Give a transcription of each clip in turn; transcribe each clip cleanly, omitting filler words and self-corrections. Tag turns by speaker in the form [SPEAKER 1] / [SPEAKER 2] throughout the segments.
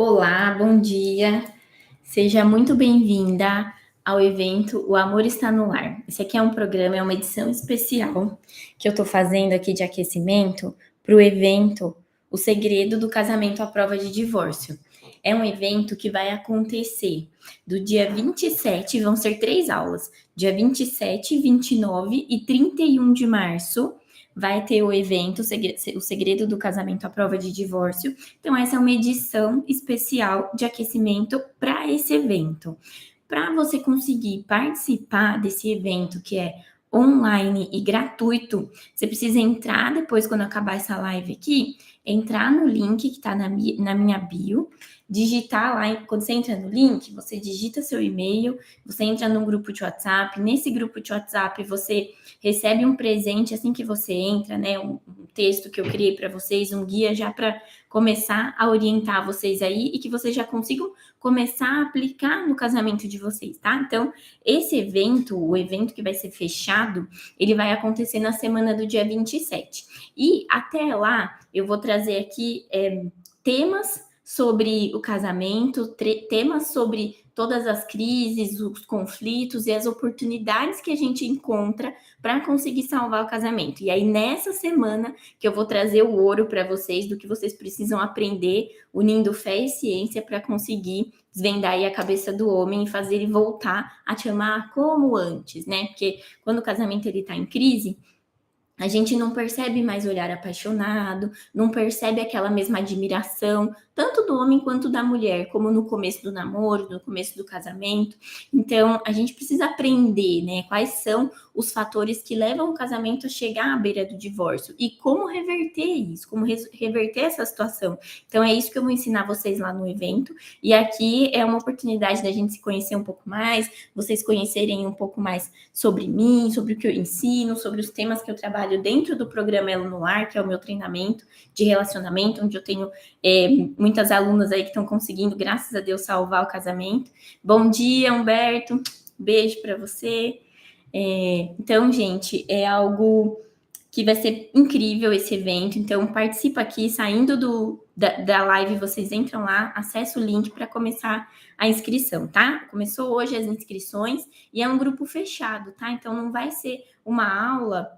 [SPEAKER 1] Olá, bom dia. Seja muito bem-vinda ao evento O Amor Está no Lar. Esse aqui é um programa, é uma edição especial que eu estou fazendo aqui de aquecimento para o evento O Segredo do Casamento à Prova de Divórcio. É um evento que vai acontecer do dia 27, vão ser 3 aulas, dia 27, 29 e 31 de março. Vai ter o evento O Segredo do Casamento à Prova de Divórcio. Então, essa é uma edição especial de aquecimento para esse evento. Para você conseguir participar desse evento, que é online e gratuito, você precisa entrar depois, quando acabar essa live aqui, entrar no link que está na minha bio, digitar lá, quando você entra no link, você digita seu e-mail, você entra num grupo de WhatsApp, nesse grupo de WhatsApp você recebe um presente assim que você entra, né, um texto que eu criei para vocês, um guia já para começar a orientar vocês aí e que vocês já consigam começar a aplicar no casamento de vocês, tá? Então, esse evento, o evento que vai ser fechado, ele vai acontecer na semana do dia 27. E até lá, eu vou trazer aqui temas sobre o casamento, temas sobre todas as crises, os conflitos e as oportunidades que a gente encontra para conseguir salvar o casamento. E aí, nessa semana, que eu vou trazer o ouro para vocês, do que vocês precisam aprender, unindo fé e ciência para conseguir desvendar aí a cabeça do homem e fazer ele voltar a te amar como antes, né? Porque quando o casamento ele tá em crise, a gente não percebe mais olhar apaixonado, não percebe aquela mesma admiração, tanto do homem quanto da mulher, como no começo do namoro, no começo do casamento. Então, a gente precisa aprender, né, quais são os fatores que levam o casamento a chegar à beira do divórcio e como reverter isso, como reverter essa situação. Então, é isso que eu vou ensinar vocês lá no evento. E aqui é uma oportunidade da gente se conhecer um pouco mais, vocês conhecerem um pouco mais sobre mim, sobre o que eu ensino, sobre os temas que eu trabalho dentro do programa Elo no Lar, que é o meu treinamento de relacionamento, onde eu tenho muitas alunas aí que estão conseguindo, graças a Deus, salvar o casamento. Bom dia, Humberto. Beijo para você. Então, gente, é algo que vai ser incrível esse evento. Então, participa aqui, saindo da live, vocês entram lá, acessa o link para começar a inscrição, tá? Começou hoje as inscrições e é um grupo fechado, tá? Então, não vai ser uma aula.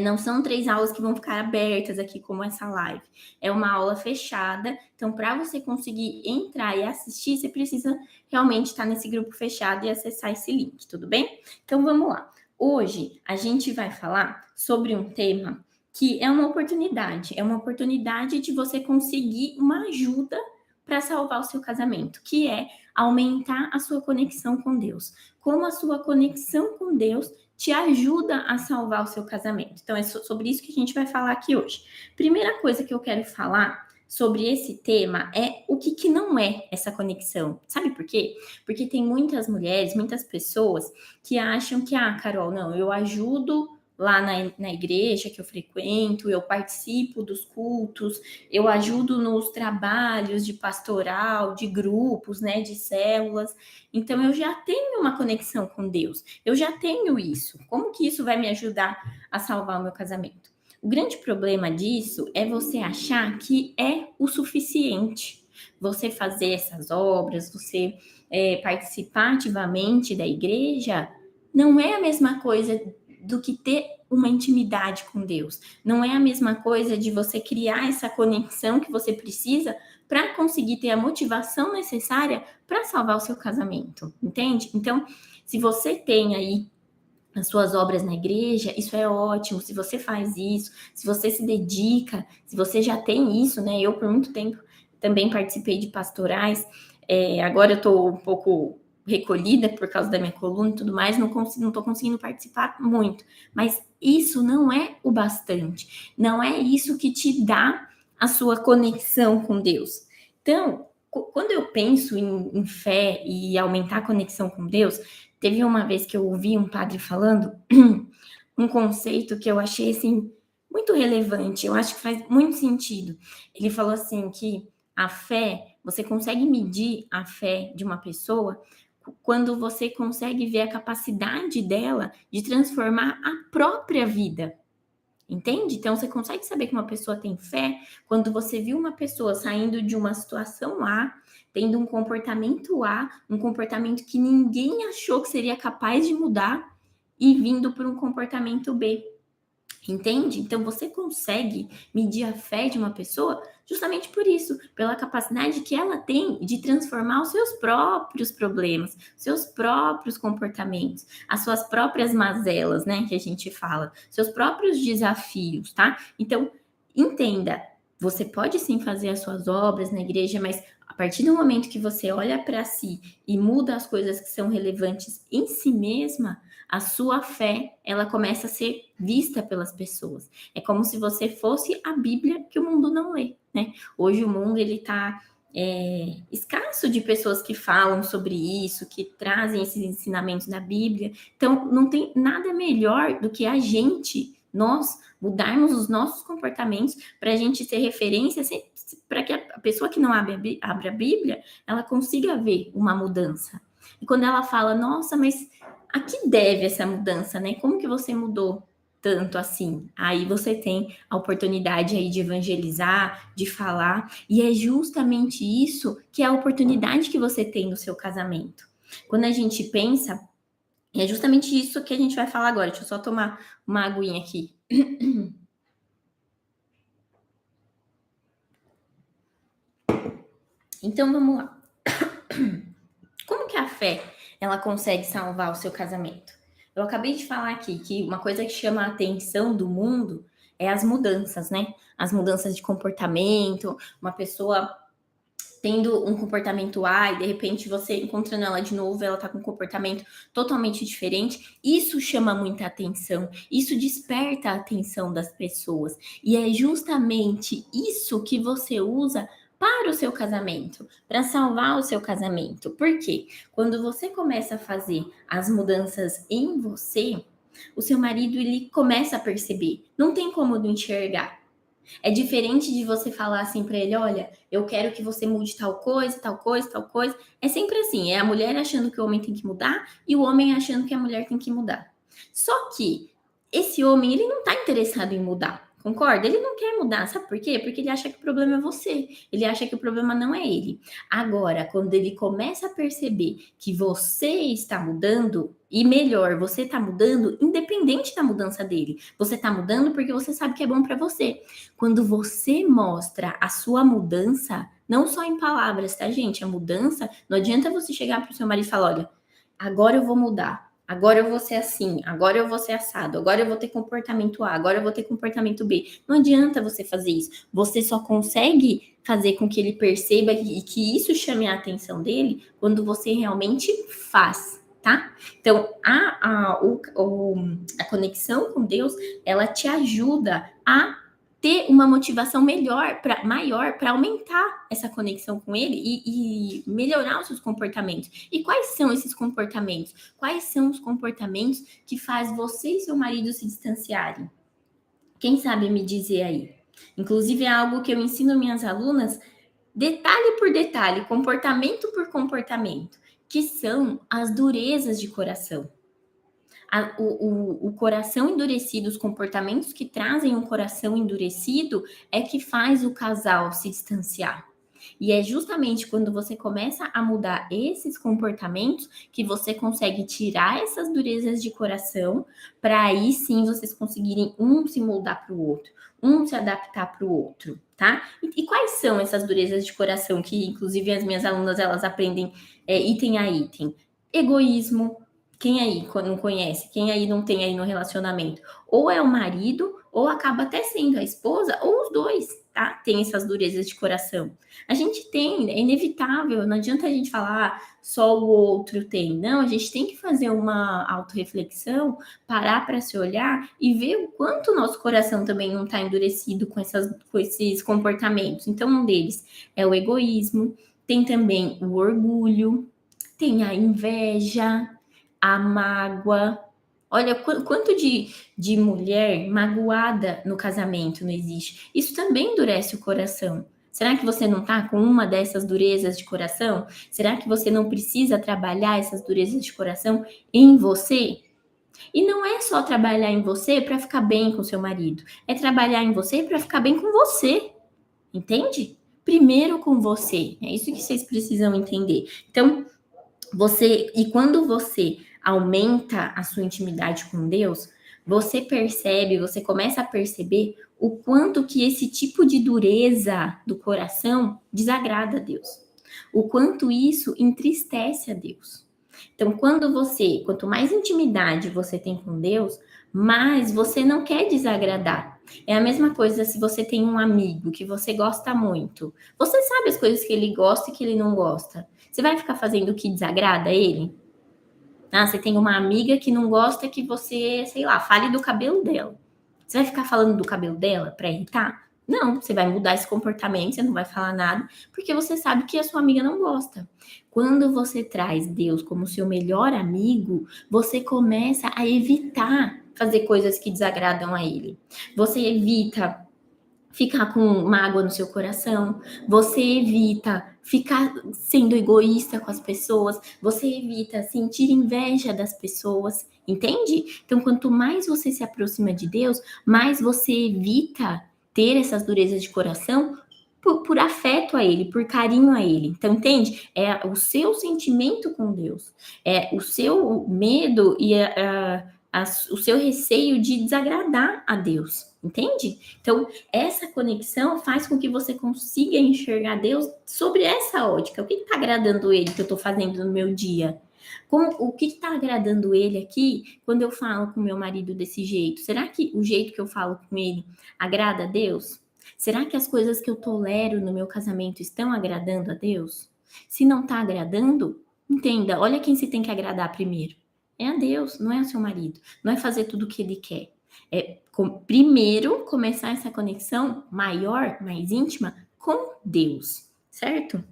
[SPEAKER 1] Não são 3 aulas que vão ficar abertas aqui, como essa live. É uma aula fechada. Então, para você conseguir entrar e assistir, você precisa realmente estar nesse grupo fechado e acessar esse link, tudo bem? Então, vamos lá. Hoje, a gente vai falar sobre um tema que é uma oportunidade de você conseguir uma ajuda para salvar o seu casamento, que é aumentar a sua conexão com Deus. Como a sua conexão com Deus te ajuda a salvar o seu casamento. Então, é sobre isso que a gente vai falar aqui hoje. Primeira coisa que eu quero falar sobre esse tema é o que não é essa conexão. Sabe por quê? Porque tem muitas mulheres, muitas pessoas que acham que, Carol, não, eu ajudo lá na igreja que eu frequento, eu participo dos cultos, eu ajudo nos trabalhos de pastoral, de grupos, né, de células. Então, eu já tenho uma conexão com Deus, eu já tenho isso. Como que isso vai me ajudar a salvar o meu casamento? O grande problema disso é você achar que é o suficiente. Você fazer essas obras, você participar ativamente da igreja, não é a mesma coisa do que ter uma intimidade com Deus. Não é a mesma coisa de você criar essa conexão que você precisa para conseguir ter a motivação necessária para salvar o seu casamento, entende? Então, se você tem aí as suas obras na igreja, isso é ótimo. Se você faz isso, se você se dedica, se você já tem isso, né? Eu, por muito tempo, também participei de pastorais. Agora eu estou um pouco recolhida por causa da minha coluna e tudo mais, não estou conseguindo participar muito. Mas isso não é o bastante. Não é isso que te dá a sua conexão com Deus. Então, quando eu penso em fé e aumentar a conexão com Deus, teve uma vez que eu ouvi um padre falando um conceito que eu achei, assim, muito relevante. Eu acho que faz muito sentido. Ele falou assim que a fé, você consegue medir a fé de uma pessoa quando você consegue ver a capacidade dela de transformar a própria vida. Entende? Então, você consegue saber que uma pessoa tem fé quando você viu uma pessoa saindo de uma situação A, tendo um comportamento A, um comportamento que ninguém achou que seria capaz de mudar e vindo para um comportamento B. Entende? Então você consegue medir a fé de uma pessoa justamente por isso, pela capacidade que ela tem de transformar os seus próprios problemas, seus próprios comportamentos, as suas próprias mazelas, né, que a gente fala, seus próprios desafios, tá? Então, entenda, você pode sim fazer as suas obras na igreja, mas a partir do momento que você olha para si e muda as coisas que são relevantes em si mesma, a sua fé, ela começa a ser vista pelas pessoas. É como se você fosse a Bíblia que o mundo não lê, né? Hoje o mundo, ele tá escasso de pessoas que falam sobre isso, que trazem esses ensinamentos da Bíblia. Então, não tem nada melhor do que a gente, nós, mudarmos os nossos comportamentos para a gente ser referência, para que a pessoa que não abre a Bíblia, ela consiga ver uma mudança. E quando ela fala, nossa, mas a que deve essa mudança, né? Como que você mudou tanto assim? Aí você tem a oportunidade aí de evangelizar, de falar, e é justamente isso que é a oportunidade que você tem no seu casamento. Quando a gente pensa, é justamente isso que a gente vai falar agora. Deixa eu só tomar uma aguinha aqui. Então vamos lá. Como que a fé ela consegue salvar o seu casamento? Eu acabei de falar aqui que uma coisa que chama a atenção do mundo é as mudanças, né? As mudanças de comportamento, uma pessoa tendo um comportamento A e de repente você encontrando ela de novo, ela tá com um comportamento totalmente diferente. Isso chama muita atenção, isso desperta a atenção das pessoas. E é justamente isso que você usa para o seu casamento, para salvar o seu casamento. Por quê? Quando você começa a fazer as mudanças em você, o seu marido ele começa a perceber, não tem como não enxergar. É diferente de você falar assim para ele, olha, eu quero que você mude tal coisa, tal coisa, tal coisa. É sempre assim, é a mulher achando que o homem tem que mudar e o homem achando que a mulher tem que mudar. Só que esse homem, ele não tá interessado em mudar. Concorda? Ele não quer mudar, sabe por quê? Porque ele acha que o problema é você. Ele acha que o problema não é ele. Agora, quando ele começa a perceber que você está mudando, e melhor, você está mudando independente da mudança dele. Você está mudando porque você sabe que é bom para você. Quando você mostra a sua mudança, não só em palavras, tá, gente? A mudança, não adianta você chegar pro seu marido e falar, olha, agora eu vou mudar. Agora eu vou ser assim, agora eu vou ser assado, agora eu vou ter comportamento A, agora eu vou ter comportamento B. Não adianta você fazer isso. Você só consegue fazer com que ele perceba e que isso chame a atenção dele quando você realmente faz, tá? Então, a conexão com Deus, ela te ajuda a ter uma motivação maior para aumentar essa conexão com ele e melhorar os seus comportamentos. E quais são esses comportamentos? Quais são os comportamentos que faz você e seu marido se distanciarem? Quem sabe me dizer aí? Inclusive é algo que eu ensino minhas alunas detalhe por detalhe, comportamento por comportamento, que são as durezas de coração. O coração endurecido, os comportamentos que trazem um coração endurecido é que faz o casal se distanciar. E é justamente quando você começa a mudar esses comportamentos que você consegue tirar essas durezas de coração, para aí sim vocês conseguirem um se moldar para o outro, um se adaptar para o outro, tá? E quais são essas durezas de coração que, inclusive, as minhas alunas elas aprendem item a item? Egoísmo. Quem aí não conhece? Quem aí não tem aí no relacionamento? Ou é o marido, ou acaba até sendo a esposa, ou os dois, tá? Tem essas durezas de coração. A gente tem, é inevitável, não adianta a gente falar só o outro tem. Não, a gente tem que fazer uma autorreflexão, parar para se olhar e ver o quanto o nosso coração também não está endurecido com esses comportamentos. Então, um deles é o egoísmo, tem também o orgulho, tem a inveja, a mágoa. Olha quanto de mulher magoada no casamento não existe. Isso também endurece o coração. Será que você não está com uma dessas durezas de coração? Será que você não precisa trabalhar essas durezas de coração em você? E não é só trabalhar em você para ficar bem com seu marido, é trabalhar em você para ficar bem com você, entende? Primeiro com você, é isso que vocês precisam entender. Então, quando você aumenta a sua intimidade com Deus, você começa a perceber o quanto que esse tipo de dureza do coração desagrada a Deus. O quanto isso entristece a Deus. Então, quanto mais intimidade você tem com Deus, mais você não quer desagradar. É a mesma coisa se você tem um amigo que você gosta muito. Você sabe as coisas que ele gosta e que ele não gosta. Você vai ficar fazendo o que desagrada ele? Ah, você tem uma amiga que não gosta que você, sei lá, fale do cabelo dela. Você vai ficar falando do cabelo dela para irritar? Não, você vai mudar esse comportamento, você não vai falar nada, porque você sabe que a sua amiga não gosta. Quando você traz Deus como seu melhor amigo, você começa a evitar fazer coisas que desagradam a ele. Você evita ficar com mágoa no seu coração, você evita ficar sendo egoísta com as pessoas, você evita sentir inveja das pessoas, entende? Então, quanto mais você se aproxima de Deus, mais você evita ter essas durezas de coração por afeto a Ele, por carinho a Ele. Então, entende? É o seu sentimento com Deus, é o seu medo e o seu receio de desagradar a Deus, entende? Então, essa conexão faz com que você consiga enxergar Deus sobre essa ótica. O que está agradando Ele que eu estou fazendo no meu dia? O que está agradando Ele aqui quando eu falo com meu marido desse jeito? Será que o jeito que eu falo com ele agrada a Deus? Será que as coisas que eu tolero no meu casamento estão agradando a Deus? Se não está agradando, entenda, olha quem se tem que agradar primeiro. É a Deus, não é o seu marido. Não é fazer tudo o que ele quer. Primeiro começar essa conexão maior, mais íntima com Deus, certo?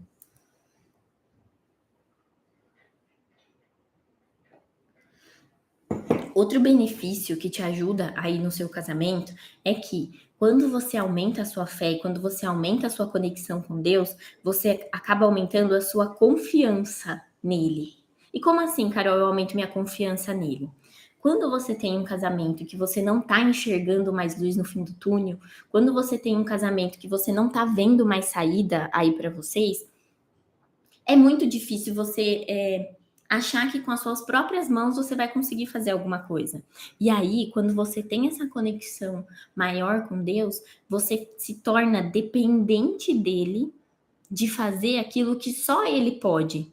[SPEAKER 1] Outro benefício que te ajuda aí no seu casamento é que quando você aumenta a sua fé, quando você aumenta a sua conexão com Deus, você acaba aumentando a sua confiança nele. E como assim, Carol, eu aumento minha confiança nele? Quando você tem um casamento que você não está enxergando mais luz no fim do túnel, quando você tem um casamento que você não está vendo mais saída aí para vocês, é muito difícil você achar que com as suas próprias mãos você vai conseguir fazer alguma coisa. E aí, quando você tem essa conexão maior com Deus, você se torna dependente dele de fazer aquilo que só ele pode.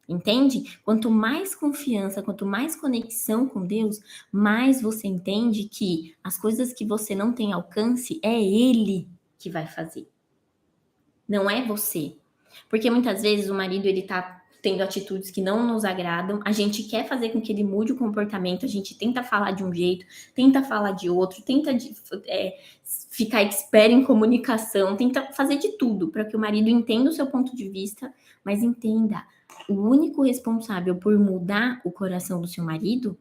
[SPEAKER 1] Entende? Quanto mais confiança, quanto mais conexão com Deus, mais você entende que as coisas que você não tem alcance é Ele que vai fazer. Não é você. Porque muitas vezes o marido ele tá tendo atitudes que não nos agradam, a gente quer fazer com que ele mude o comportamento, a gente tenta falar de um jeito, tenta falar de outro, ficar expert em comunicação, tenta fazer de tudo para que o marido entenda o seu ponto de vista, mas entenda, o único responsável por mudar o coração do seu marido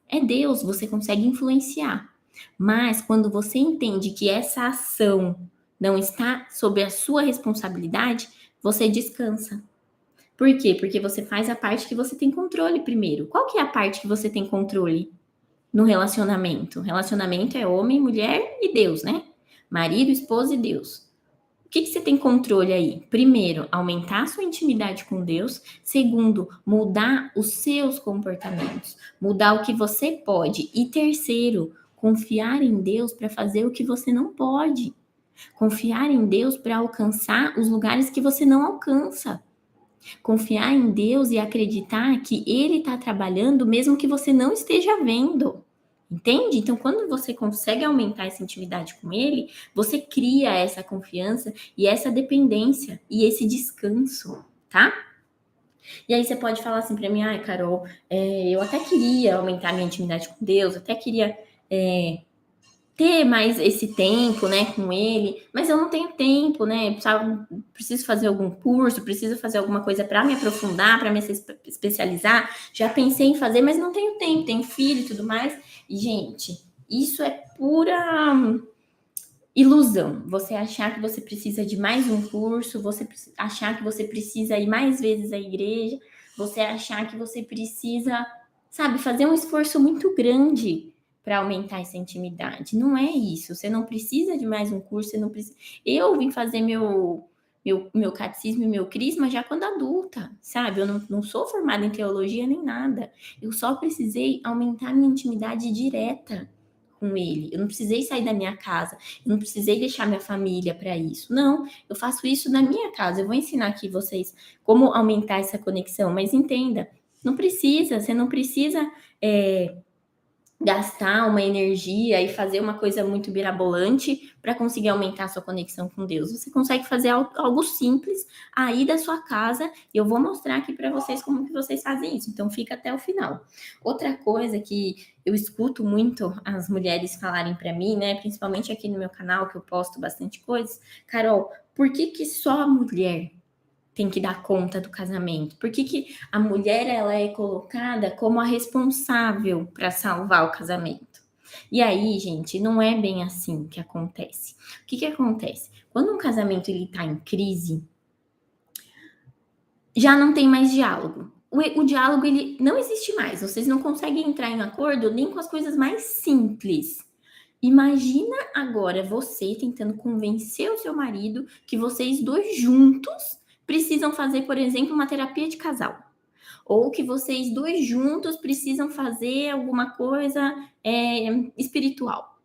[SPEAKER 1] é Deus, você consegue influenciar. Mas quando você entende que essa ação não está sob a sua responsabilidade, você descansa. Por quê? Porque você faz a parte que você tem controle primeiro. Qual que é a parte que você tem controle no relacionamento? Relacionamento é homem, mulher e Deus, né? Marido, esposa e Deus. O que você tem controle aí? Primeiro, aumentar a sua intimidade com Deus. Segundo, mudar os seus comportamentos, mudar o que você pode. E terceiro, confiar em Deus para fazer o que você não pode. Confiar em Deus para alcançar os lugares que você não alcança. Confiar em Deus e acreditar que Ele está trabalhando mesmo que você não esteja vendo. Entende? Então, quando você consegue aumentar essa intimidade com Ele, você cria essa confiança e essa dependência e esse descanso, tá? E aí você pode falar assim para mim, ai, Carol, eu até queria aumentar minha intimidade com Deus, até queria ter mais esse tempo, né, com ele, mas eu não tenho tempo, né? Preciso fazer algum curso, preciso fazer alguma coisa para me aprofundar, para me especializar. Já pensei em fazer, mas não tenho tempo, tenho filho e tudo mais. E, gente, isso é pura ilusão. Você achar que você precisa de mais um curso, você achar que você precisa ir mais vezes à igreja, você achar que você precisa sabe, fazer um esforço muito grande para aumentar essa intimidade. Não é isso. Você não precisa de mais um curso, você não precisa. Eu vim fazer meu catecismo e meu crisma já quando adulta, sabe? Eu não sou formada em teologia nem nada. Eu só precisei aumentar minha intimidade direta com ele. Eu não precisei sair da minha casa, eu não precisei deixar minha família para isso. Não, eu faço isso na minha casa. Eu vou ensinar aqui vocês como aumentar essa conexão, mas entenda, não precisa, você não precisa gastar uma energia e fazer uma coisa muito mirabolante para conseguir aumentar a sua conexão com Deus. Você consegue fazer algo simples aí da sua casa e eu vou mostrar aqui para vocês como que vocês fazem isso. Então fica até o final. Outra coisa que eu escuto muito as mulheres falarem para mim, né, principalmente aqui no meu canal que eu posto bastante coisas, Carol, por que que só a mulher tem que dar conta do casamento? Por que que a mulher ela é colocada como a responsável para salvar o casamento? E aí, gente, não é bem assim que acontece. O que que acontece? Quando um casamento ele está em crise, já não tem mais diálogo. O diálogo ele não existe mais. Vocês não conseguem entrar em acordo nem com as coisas mais simples. Imagina agora você tentando convencer o seu marido que vocês dois juntos precisam fazer, por exemplo, uma terapia de casal. Ou que vocês dois juntos precisam fazer alguma coisa espiritual.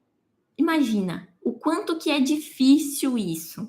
[SPEAKER 1] Imagina o quanto que é difícil isso,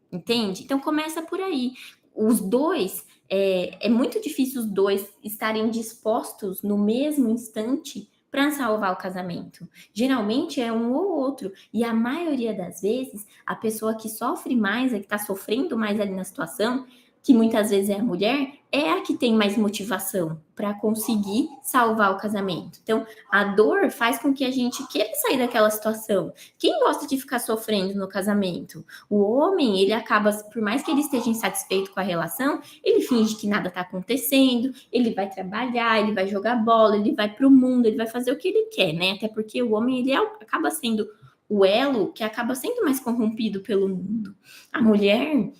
[SPEAKER 1] entende? Então começa por aí. Os dois, é muito difícil os dois estarem dispostos no mesmo instante para salvar o casamento. Geralmente é um ou outro. E a maioria das vezes, a pessoa que sofre mais, a que está sofrendo mais ali na situação, que muitas vezes é a mulher, é a que tem mais motivação para conseguir salvar o casamento. Então, a dor faz com que a gente queira sair daquela situação. Quem gosta de ficar sofrendo no casamento? O homem, ele acaba, por mais que ele esteja insatisfeito com a relação, ele finge que nada está acontecendo, ele vai trabalhar, ele vai jogar bola, ele vai para o mundo, ele vai fazer o que ele quer, né? Até porque o homem, ele acaba sendo o elo que acaba sendo mais corrompido pelo mundo. A mulher,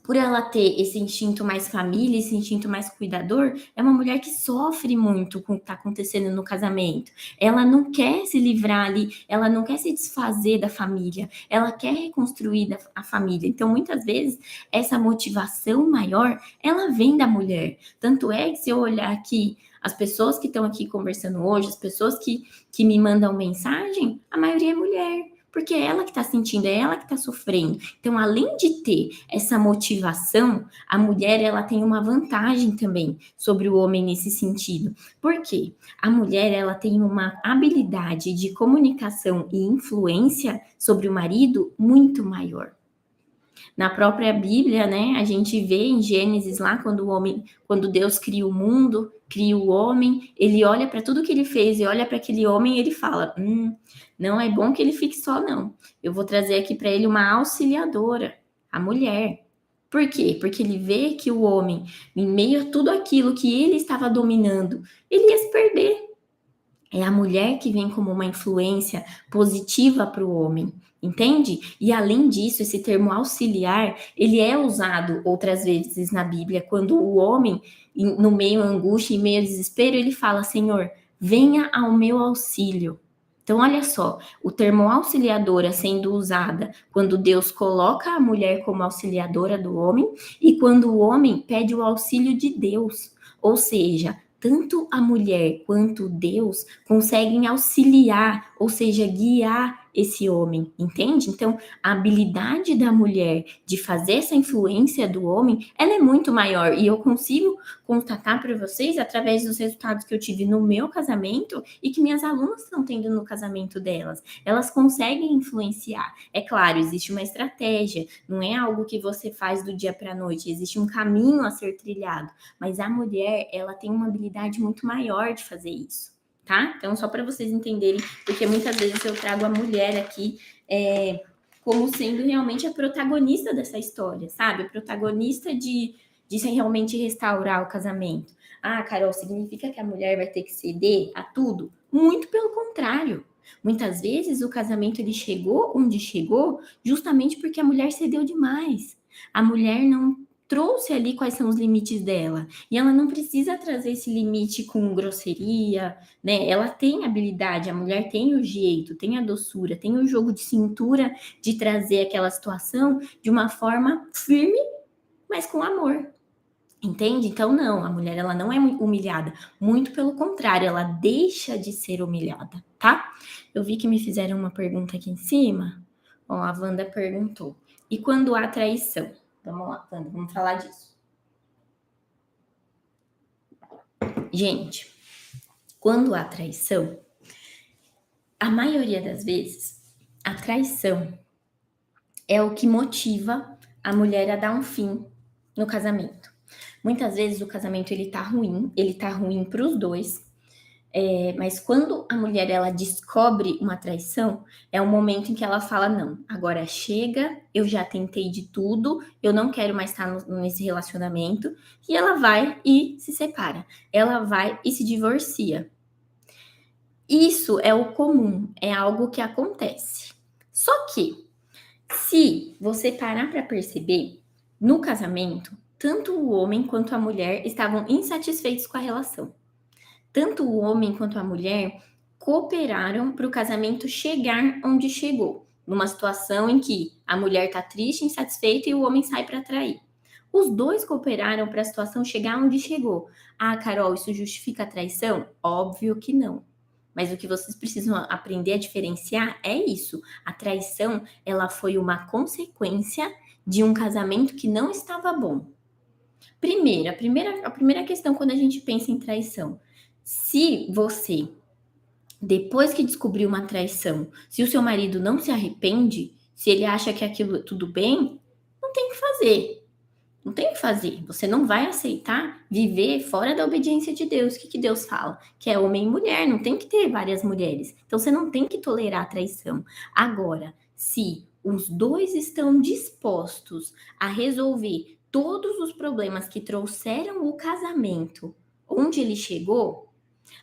[SPEAKER 1] por ela ter esse instinto mais família, esse instinto mais cuidador, é uma mulher que sofre muito com o que está acontecendo no casamento. Ela não quer se livrar ali, ela não quer se desfazer da família, ela quer reconstruir a família. Então, muitas vezes, essa motivação maior, ela vem da mulher. Tanto é que se eu olhar aqui, as pessoas que estão aqui conversando hoje, as pessoas que me mandam mensagem, a maioria é mulher. Porque é ela que está sentindo, é ela que está sofrendo. Então, além de ter essa motivação, a mulher ela tem uma vantagem também sobre o homem nesse sentido. Por quê? A mulher ela tem uma habilidade de comunicação e influência sobre o marido muito maior. Na própria Bíblia, né, a gente vê em Gênesis lá quando Deus cria o mundo, cria o homem, ele olha para tudo que ele fez e olha para aquele homem e ele fala: não é bom que ele fique só, não. Eu vou trazer aqui para ele uma auxiliadora, a mulher. Por quê? Porque ele vê que o homem, em meio a tudo aquilo que ele estava dominando, ele ia se perder. É a mulher que vem como uma influência positiva para o homem, entende? E além disso, esse termo auxiliar, ele é usado outras vezes na Bíblia, quando o homem, no meio angústia e meio desespero, ele fala: Senhor, venha ao meu auxílio. Então, olha só, o termo auxiliadora sendo usada quando Deus coloca a mulher como auxiliadora do homem e quando o homem pede o auxílio de Deus. Ou seja, tanto a mulher quanto Deus conseguem auxiliar, ou seja, guiar esse homem, entende? Então, a habilidade da mulher de fazer essa influência do homem, ela é muito maior e eu consigo constatar para vocês através dos resultados que eu tive no meu casamento e que minhas alunas estão tendo no casamento delas. Elas conseguem influenciar. É claro, existe uma estratégia, não é algo que você faz do dia para a noite, existe um caminho a ser trilhado, mas a mulher, ela tem uma habilidade muito maior de fazer isso, tá? Então, só para vocês entenderem, porque muitas vezes eu trago a mulher aqui como sendo realmente a protagonista dessa história, sabe? A protagonista de realmente restaurar o casamento. Ah, Carol, significa que a mulher vai ter que ceder a tudo? Muito pelo contrário. Muitas vezes o casamento ele chegou onde chegou justamente porque a mulher cedeu demais. A mulher trouxe ali quais são os limites dela. E ela não precisa trazer esse limite com grosseria, né? Ela tem habilidade, a mulher tem o jeito, tem a doçura, tem o jogo de cintura de trazer aquela situação de uma forma firme, mas com amor. Entende? Então, não, a mulher ela não é humilhada, muito pelo contrário, ela deixa de ser humilhada, tá? Eu vi que me fizeram uma pergunta aqui em cima. Ó, a Wanda perguntou: e quando há traição? Vamos lá, Wanda, vamos falar disso. Gente, quando há traição, a maioria das vezes, a traição é o que motiva a mulher a dar um fim no casamento. Muitas vezes o casamento ele tá ruim para os dois. Mas quando a mulher ela descobre uma traição, é o momento em que ela fala: não, agora chega, eu já tentei de tudo, eu não quero mais estar nesse relacionamento, e ela vai e se separa, ela vai e se divorcia. Isso é o comum, é algo que acontece. Só que, se você parar para perceber, no casamento, tanto o homem quanto a mulher estavam insatisfeitos com a relação. Tanto o homem quanto a mulher cooperaram para o casamento chegar onde chegou, numa situação em que a mulher está triste, insatisfeita e o homem sai para trair. Os dois cooperaram para a situação chegar onde chegou. Ah, Carol, isso justifica a traição? Óbvio que não. Mas o que vocês precisam aprender a diferenciar é isso. A traição, ela foi uma consequência de um casamento que não estava bom. Primeiro, a primeira questão quando a gente pensa em traição. Se você, depois que descobriu uma traição, se o seu marido não se arrepende, se ele acha que aquilo tudo bem, não tem o que fazer. Não tem o que fazer. Você não vai aceitar viver fora da obediência de Deus. O que Deus fala? Que é homem e mulher, não tem que ter várias mulheres. Então você não tem que tolerar a traição. Agora, se os dois estão dispostos a resolver todos os problemas que trouxeram o casamento onde ele chegou,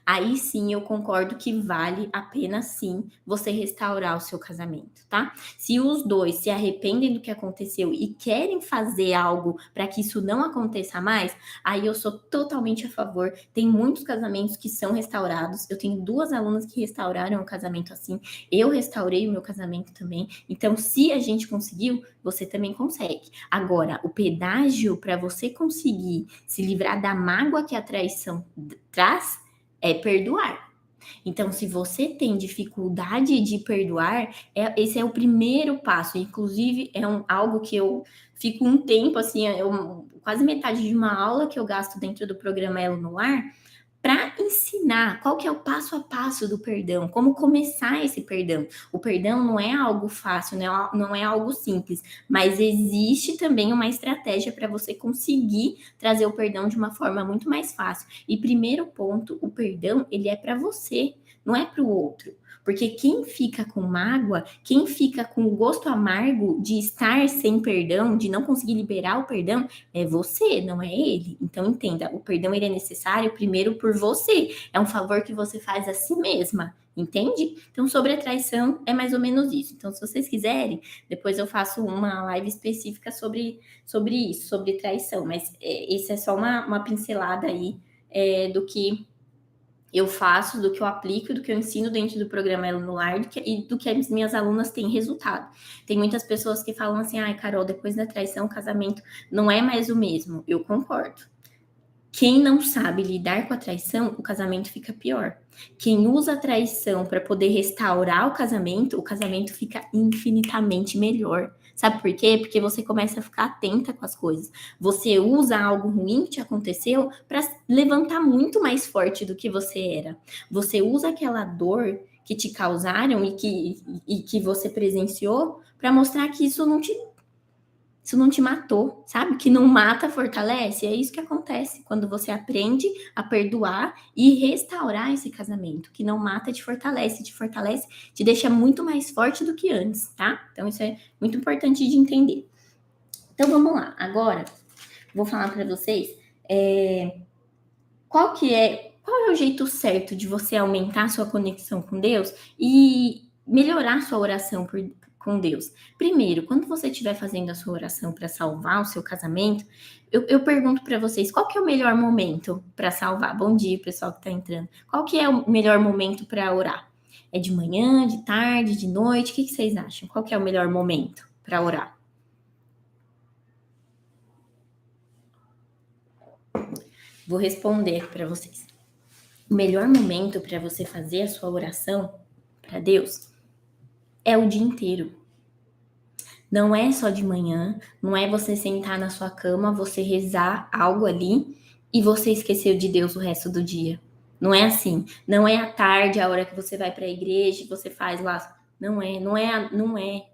[SPEAKER 1] aí sim eu concordo que vale a pena sim você restaurar o seu casamento, tá? Se os dois se arrependem do que aconteceu e querem fazer algo para que isso não aconteça mais, aí eu sou totalmente a favor. Tem muitos casamentos que são restaurados. Eu tenho 2 alunas que restauraram o casamento assim. Eu restaurei o meu casamento também. Então, se a gente conseguiu, você também consegue. Agora, o pedágio para você conseguir se livrar da mágoa que a traição traz é perdoar. Então, se você tem dificuldade de perdoar, esse é o primeiro passo. Inclusive, é algo que eu fico um tempo, assim, quase metade de uma aula que eu gasto dentro do programa Elo no Lar, para ensinar qual que é o passo a passo do perdão, como começar esse perdão. O perdão não é algo fácil, não é algo simples, mas existe também uma estratégia para você conseguir trazer o perdão de uma forma muito mais fácil. E primeiro ponto, o perdão, ele é para você, não é para o outro. Porque quem fica com mágoa, quem fica com o gosto amargo de estar sem perdão, de não conseguir liberar o perdão, é você, não é ele. Então entenda, o perdão ele é necessário primeiro por você. É um favor que você faz a si mesma. Entende? Então, sobre a traição, é mais ou menos isso. Então, se vocês quiserem, depois eu faço uma live específica sobre isso, sobre traição. Mas isso é só uma pincelada aí do que eu faço, do que eu aplico, do que eu ensino dentro do programa Elo no Lar e do que as minhas alunas têm resultado. Tem muitas pessoas que falam assim: ai, Carol, depois da traição, o casamento não é mais o mesmo. Eu concordo. Quem não sabe lidar com a traição, o casamento fica pior. Quem usa a traição para poder restaurar o casamento fica infinitamente melhor. Sabe por quê? Porque você começa a ficar atenta com as coisas. Você usa algo ruim que te aconteceu para levantar muito mais forte do que você era. Você usa aquela dor que te causaram e que você presenciou para mostrar que isso não te matou, sabe? Que não mata, fortalece. É isso que acontece quando você aprende a perdoar e restaurar esse casamento. Que não mata, te fortalece, te deixa muito mais forte do que antes, tá? Então, isso é muito importante de entender. Então, vamos lá. Agora, vou falar para vocês qual é o jeito certo de você aumentar a sua conexão com Deus e melhorar sua oração com Deus? Primeiro, quando você estiver fazendo a sua oração para salvar o seu casamento, eu pergunto para vocês, qual que é o melhor momento para salvar? Bom dia, pessoal que está entrando. Qual que é o melhor momento para orar? É de manhã, de tarde, de noite? O que vocês acham? Qual que é o melhor momento para orar? Vou responder para vocês. O melhor momento para você fazer a sua oração para Deus é o dia inteiro. Não é só de manhã, não é você sentar na sua cama, você rezar algo ali e você esqueceu de Deus o resto do dia. Não é assim. Não é à tarde, a hora que você vai para a igreja e você faz lá. Não é.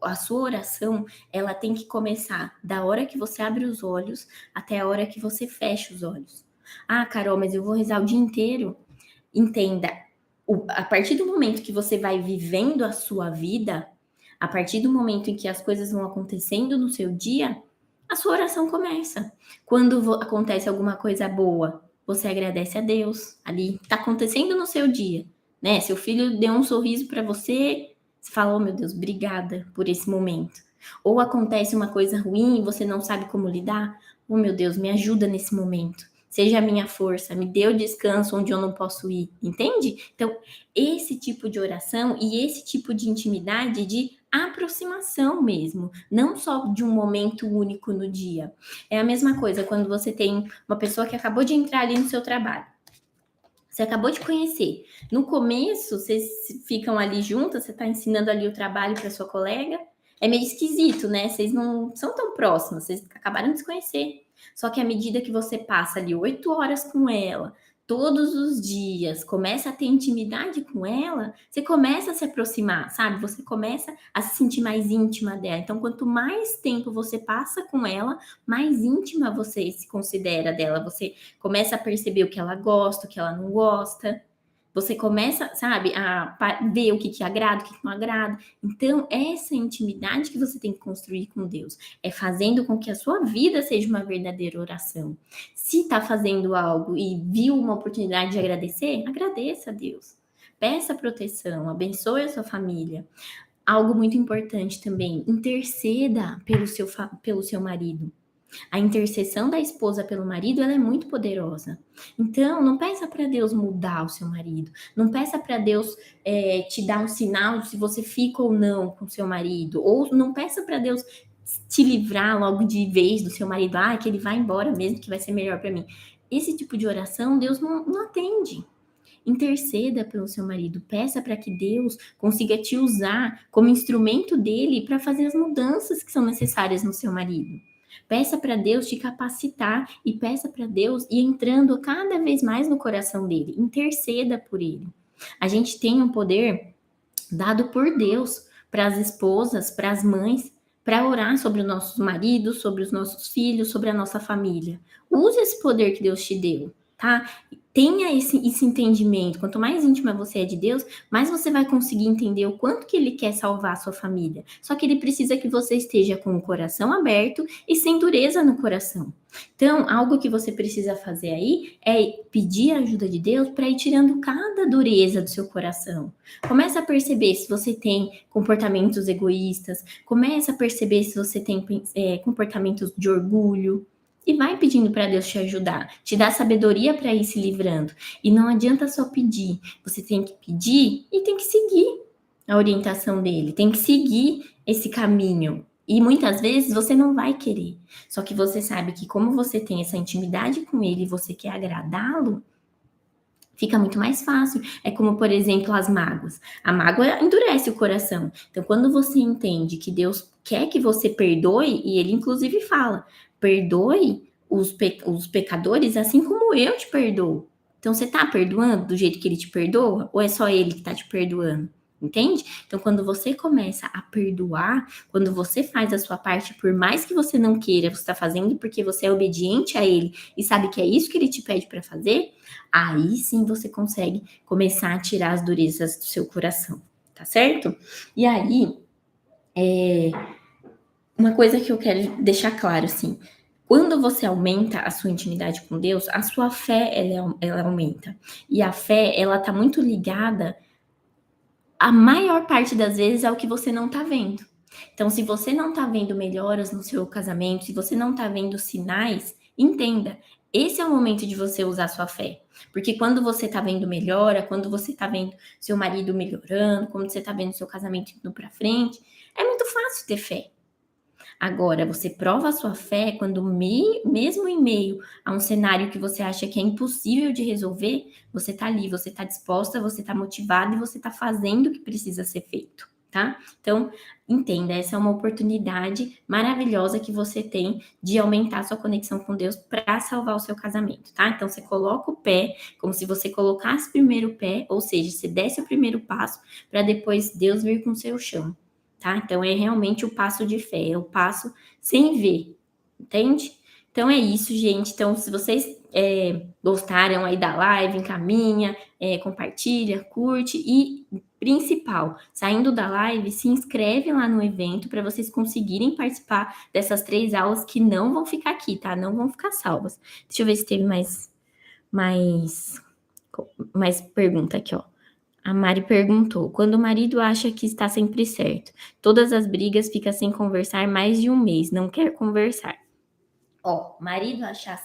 [SPEAKER 1] A sua oração, ela tem que começar da hora que você abre os olhos até a hora que você fecha os olhos. Ah, Carol, mas eu vou rezar o dia inteiro. Entenda, a partir do momento que você vai vivendo a sua vida, a partir do momento em que as coisas vão acontecendo no seu dia, a sua oração começa. Quando acontece alguma coisa boa, você agradece a Deus. Ali está acontecendo no seu dia, né? Seu filho deu um sorriso para você, você fala: "Oh, meu Deus, obrigada por esse momento". Ou acontece uma coisa ruim e você não sabe como lidar, "Oh, meu Deus, me ajuda nesse momento. Seja a minha força, me dê o descanso onde eu não posso ir", entende? Então, esse tipo de oração e esse tipo de intimidade, de aproximação mesmo, não só de um momento único no dia. É a mesma coisa quando você tem uma pessoa que acabou de entrar ali no seu trabalho. Você acabou de conhecer. No começo, vocês ficam ali juntas, você está ensinando ali o trabalho para sua colega. É meio esquisito, né? Vocês não são tão próximas, vocês acabaram de se conhecer. Só que à medida que você passa ali 8 horas com ela, todos os dias, começa a ter intimidade com ela, você começa a se aproximar, sabe? Você começa a se sentir mais íntima dela. Então, quanto mais tempo você passa com ela, mais íntima você se considera dela. Você começa a perceber o que ela gosta, o que ela não gosta. Você começa, sabe, a ver o que agrada, o que não agrada. Então, essa intimidade que você tem que construir com Deus é fazendo com que a sua vida seja uma verdadeira oração. Se está fazendo algo e viu uma oportunidade de agradecer, agradeça a Deus. Peça proteção, abençoe a sua família. Algo muito importante também, interceda pelo seu marido. A intercessão da esposa pelo marido, ela é muito poderosa. Então, não peça para Deus mudar o seu marido. Não peça para Deus te dar um sinal de se você fica ou não com o seu marido. Ou não peça para Deus te livrar logo de vez do seu marido. Ah, que ele vai embora mesmo, que vai ser melhor para mim. Esse tipo de oração, Deus não atende. Interceda pelo seu marido. Peça para que Deus consiga te usar como instrumento dele para fazer as mudanças que são necessárias no seu marido. Peça para Deus te capacitar e peça para Deus ir entrando cada vez mais no coração dele. Interceda por ele. A gente tem um poder dado por Deus para as esposas, para as mães, para orar sobre os nossos maridos, sobre os nossos filhos, sobre a nossa família. Use esse poder que Deus te deu, tá? Tenha esse entendimento. Quanto mais íntima você é de Deus, mais você vai conseguir entender o quanto que Ele quer salvar a sua família. Só que Ele precisa que você esteja com o coração aberto e sem dureza no coração. Então, algo que você precisa fazer aí é pedir a ajuda de Deus para ir tirando cada dureza do seu coração. Começa a perceber se você tem comportamentos egoístas, começa a perceber se você tem comportamentos de orgulho, e vai pedindo para Deus te ajudar, te dar sabedoria para ir se livrando. E não adianta só pedir, você tem que pedir e tem que seguir a orientação dele, tem que seguir esse caminho. E muitas vezes você não vai querer, só que você sabe que como você tem essa intimidade com ele e você quer agradá-lo, fica muito mais fácil. É como, por exemplo, as mágoas. A mágoa endurece o coração. Então, quando você entende que Deus quer que você perdoe, e ele inclusive fala, perdoe os pecadores assim como eu te perdoo. Então, você tá perdoando do jeito que ele te perdoa? Ou é só ele que tá te perdoando? Entende? Então, quando você começa a perdoar, quando você faz a sua parte, por mais que você não queira, você está fazendo porque você é obediente a ele e sabe que é isso que ele te pede para fazer, aí sim você consegue começar a tirar as durezas do seu coração, tá certo? E aí, uma coisa que eu quero deixar claro, assim, quando você aumenta a sua intimidade com Deus, a sua fé, ela aumenta. E a fé, ela tá muito ligada a maior parte das vezes é o que você não tá vendo. Então, se você não tá vendo melhoras no seu casamento, se você não tá vendo sinais, entenda, esse é o momento de você usar sua fé. Porque quando você tá vendo melhora, quando você tá vendo seu marido melhorando, quando você tá vendo seu casamento indo pra frente, é muito fácil ter fé. Agora, você prova a sua fé quando, mesmo em meio a um cenário que você acha que é impossível de resolver, você tá ali, você tá disposta, você tá motivada e você tá fazendo o que precisa ser feito, tá? Então, entenda, essa é uma oportunidade maravilhosa que você tem de aumentar sua conexão com Deus para salvar o seu casamento, tá? Então, você coloca o pé como se você colocasse primeiro o pé, ou seja, você desce o primeiro passo para depois Deus vir com o seu chão. Tá? Então é realmente o passo de fé, é o passo sem ver, entende? Então é isso, gente. Então, se vocês gostaram aí da live, encaminha, compartilha, curte e principal, saindo da live, se inscreve lá no evento para vocês conseguirem participar dessas 3 aulas que não vão ficar aqui, tá? Não vão ficar salvas. Deixa eu ver se teve mais, mais pergunta aqui, ó. A Mari perguntou: quando o marido acha que está sempre certo, todas as brigas fica sem conversar mais de um mês, não quer conversar. Ó, marido achar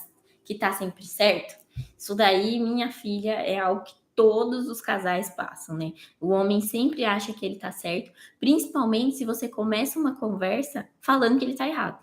[SPEAKER 1] que está sempre certo, isso daí, minha filha, é algo que todos os casais passam, né? O homem sempre acha que ele tá certo, principalmente se você começa uma conversa falando que ele tá errado.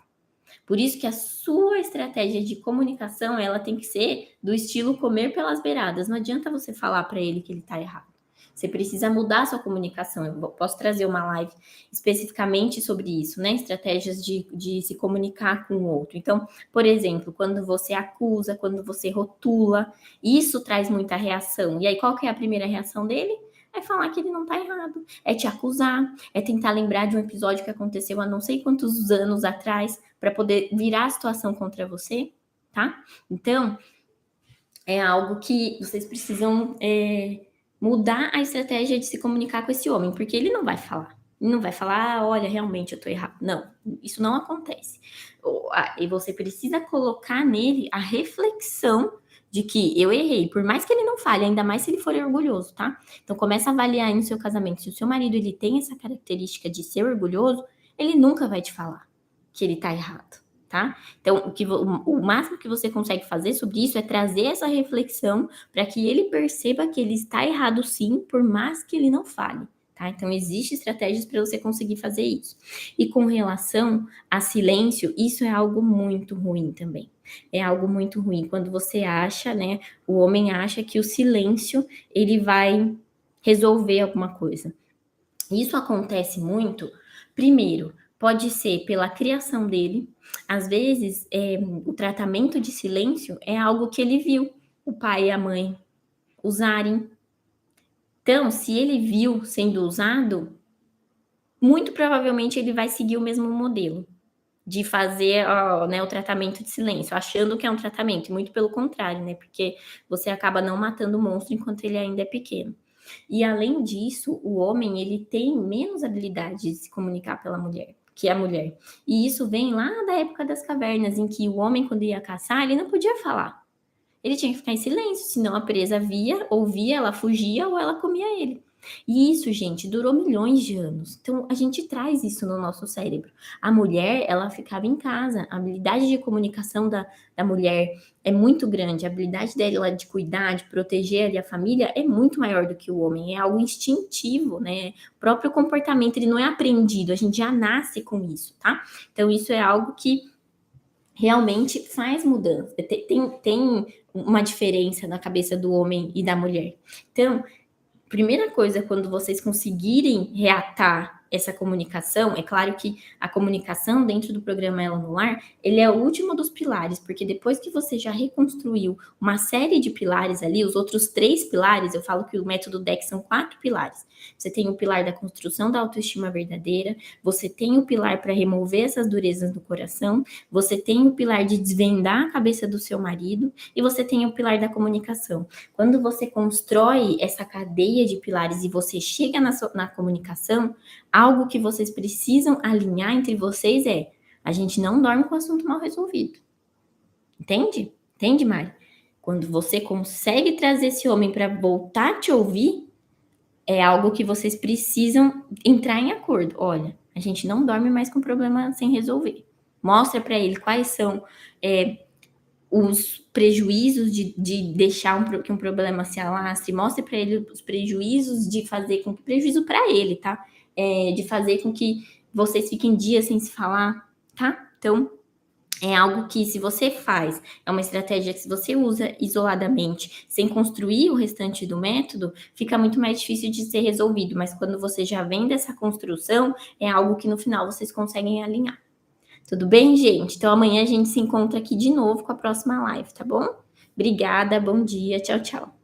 [SPEAKER 1] Por isso que a sua estratégia de comunicação, ela tem que ser do estilo comer pelas beiradas. Não adianta você falar para ele que ele tá errado. Você precisa mudar a sua comunicação. Eu posso trazer uma live especificamente sobre isso, né? Estratégias de se comunicar com o outro. Então, por exemplo, quando você acusa, quando você rotula, isso traz muita reação. E aí, qual que é a primeira reação dele? É falar que ele não tá errado, é te acusar, é tentar lembrar de um episódio que aconteceu há não sei quantos anos atrás para poder virar a situação contra você, tá? Então, é algo que vocês precisam mudar a estratégia de se comunicar com esse homem, porque ele não vai falar. Ele não vai falar, ah, olha, realmente eu tô errado. Não, isso não acontece. E você precisa colocar nele a reflexão de que eu errei, por mais que ele não fale, ainda mais se ele for orgulhoso, tá? Então começa a avaliar aí no seu casamento, se o seu marido ele tem essa característica de ser orgulhoso, ele nunca vai te falar que ele tá errado, tá? Então o máximo que você consegue fazer sobre isso é trazer essa reflexão para que ele perceba que ele está errado sim, por mais que ele não fale. Tá? Então, existem estratégias para você conseguir fazer isso. E com relação a silêncio, isso é algo muito ruim também. É algo muito ruim quando você acha, né? O homem acha que o silêncio ele vai resolver alguma coisa. Isso acontece muito, primeiro, pode ser pela criação dele. Às vezes, o tratamento de silêncio é algo que ele viu o pai e a mãe usarem. Então, se ele viu sendo usado, muito provavelmente ele vai seguir o mesmo modelo de fazer né, o tratamento de silêncio, achando que é um tratamento, e muito pelo contrário, né? Porque você acaba não matando o monstro enquanto ele ainda é pequeno. E além disso, o homem ele tem menos habilidade de se comunicar pela mulher que a mulher. E isso vem lá da época das cavernas, em que o homem, quando ia caçar, ele não podia falar. Ele tinha que ficar em silêncio, senão a presa via, ouvia, ela fugia ou ela comia ele. E isso, gente, durou milhões de anos. Então, a gente traz isso no nosso cérebro. A mulher, ela ficava em casa. A habilidade de comunicação da mulher é muito grande. A habilidade dela de cuidar, de proteger ali a família é muito maior do que o homem. É algo instintivo, né? O próprio comportamento, ele não é aprendido. A gente já nasce com isso, tá? Então, isso é algo que realmente faz mudança. Tem uma diferença na cabeça do homem e da mulher. Então, primeira coisa, quando vocês conseguirem reatar essa comunicação, é claro que a comunicação dentro do programa Ela no Lar, ele é o último dos pilares, porque depois que você já reconstruiu uma série de pilares ali, os outros 3 pilares, eu falo que o método DEC são 4 pilares. Você tem o pilar da construção da autoestima verdadeira, você tem o pilar para remover essas durezas do coração, você tem o pilar de desvendar a cabeça do seu marido e você tem o pilar da comunicação. Quando você constrói essa cadeia de pilares e você chega na comunicação, algo que vocês precisam alinhar entre vocês é: a gente não dorme com o assunto mal resolvido. Entende? Entende, Mari? Quando você consegue trazer esse homem para voltar a te ouvir, é algo que vocês precisam entrar em acordo. Olha, a gente não dorme mais com problema sem resolver. Mostra para ele quais são os prejuízos de deixar que um problema se alastre, mostre para ele os prejuízos de fazer com que, prejuízo para ele, tá? De fazer com que vocês fiquem dias sem se falar, tá? Então, é algo que, se você faz, é uma estratégia que, se você usa isoladamente, sem construir o restante do método, fica muito mais difícil de ser resolvido. Mas quando você já vem dessa construção, é algo que no final vocês conseguem alinhar. Tudo bem, gente? Então amanhã a gente se encontra aqui de novo com a próxima live, tá bom? Obrigada, bom dia, tchau, tchau.